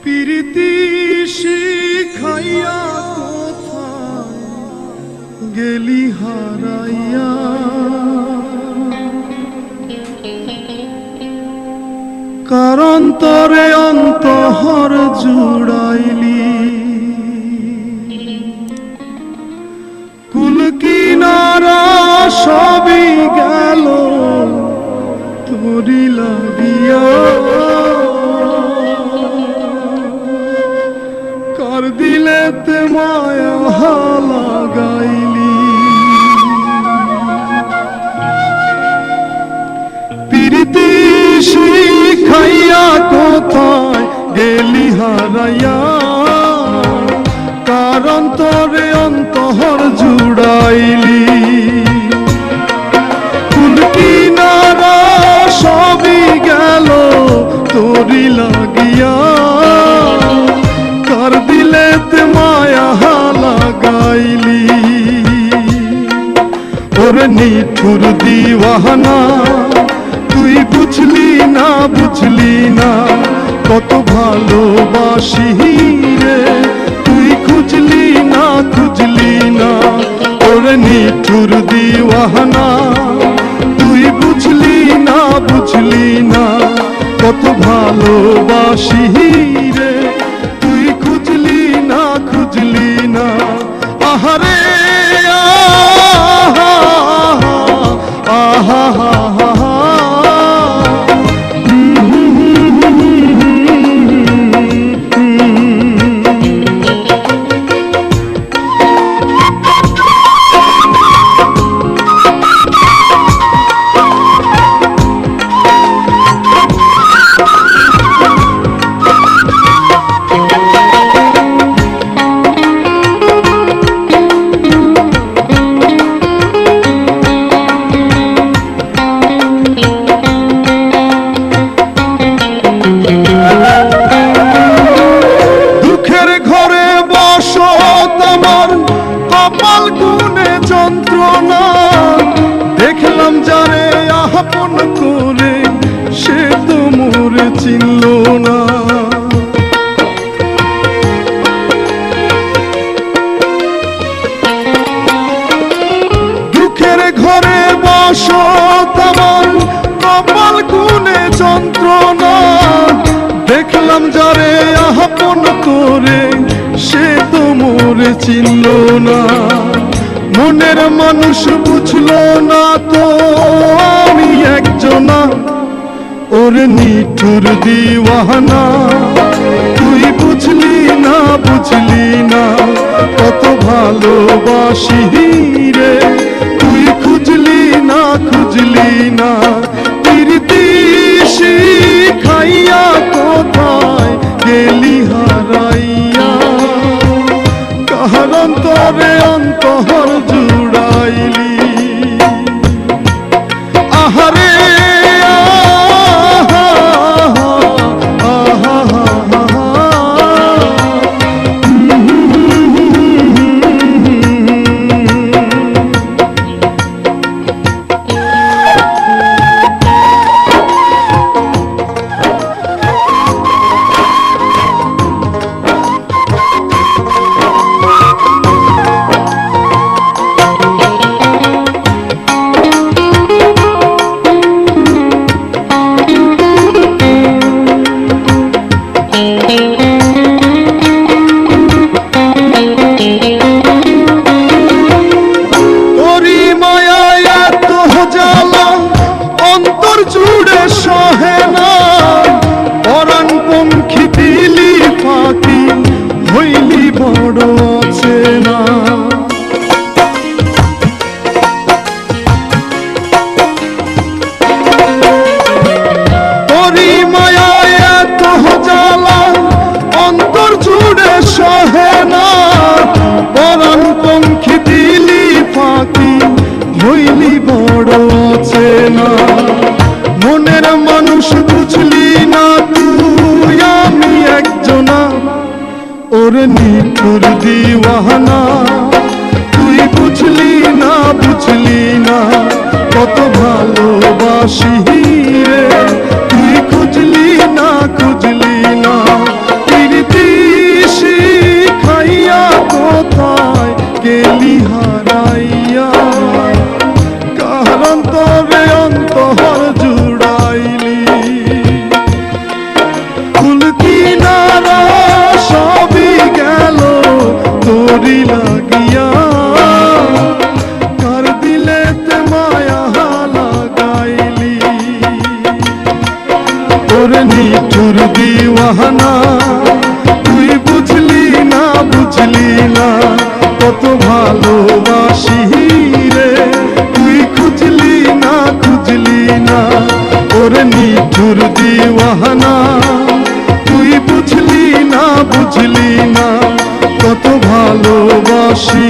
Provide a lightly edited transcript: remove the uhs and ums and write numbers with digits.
প্রীতি শিখাইয়া কোথায় গেলি হারাইয়া, কারণ তরে অন্তহর জুড়াইলি। কুল কিনারা সবই গেল তোরি লাগিয়া, কার দিলেতে মায়া লাগাইলি। প্রীতি শিখাইয়া কোথায় গেলি হারাইয়া, কারণ তোরে অন্তহর জুড়াইলি। কুল কিনারা সবই গেল তোরি লাগিয়া, কার দিলেতে মায়া লাগাইলি। ওরে নিঠুর দিওয়ানা তুই বুঝলি না, বুঝলি না কত ভালোবাসি রে, তুই খুঁজলি না, খুঁজলি না। ওরে নিঠুর দিওয়ানা তুই বুঝলি না, বুঝলি না কত ভালোবাসি রে, তুই খুঁজলি না, খুঁজলি না। আহারে আহা আহা আহা, কপাল গুনে যন্ত্রণা দেখলাম যারে আপন করে, সে তো মোরে চিনল না। দুঃখের ঘরে বসত আমার কপাল গুনে যন্ত্রণা দেখলাম যারে আপন করে, সে তো মোরে চিনল না। মনের মানুষ বুঝলো না তো আমি একজনা, ওরে নিঠুর দিওয়ানা তুই বুঝলি না, বুঝলি না কত ভালোবাসি রে, তুই খুঁজলি না, খুঁজলি না। প্রীতি শিখাইয়া কোথায় গেলি হারাইয়া, কার অন্তরে অন্তহর জুড়াইলি। আহারে জুড়ে সহে না, পরাণ পঙ্খী দিলি ফাঁকি হইলি বড় আছে না। তোরি মায়ায় এত জ্বালা অন্তর জুড়ে সহে না, পরাণ পঙ্খী দিলি ফাঁকি হইলি বড় আছে না। মনের মানুষ বুঝলি না তুই আমি একজনা, ওরে নিঠুর দিওয়ানা তুই বুঝলি না, বুঝলি না কত ভালোবাসি রে, তুই খুঁজলি না, খুঁজলি না। নিঠুর দিওয়ানা, তুই বুঝলি না কত ভালোবাসি রে, তুই খুঁজলি না ওরে নিঠুর দিওয়ানা, তুই বুঝলি না কত ভালোবাসি।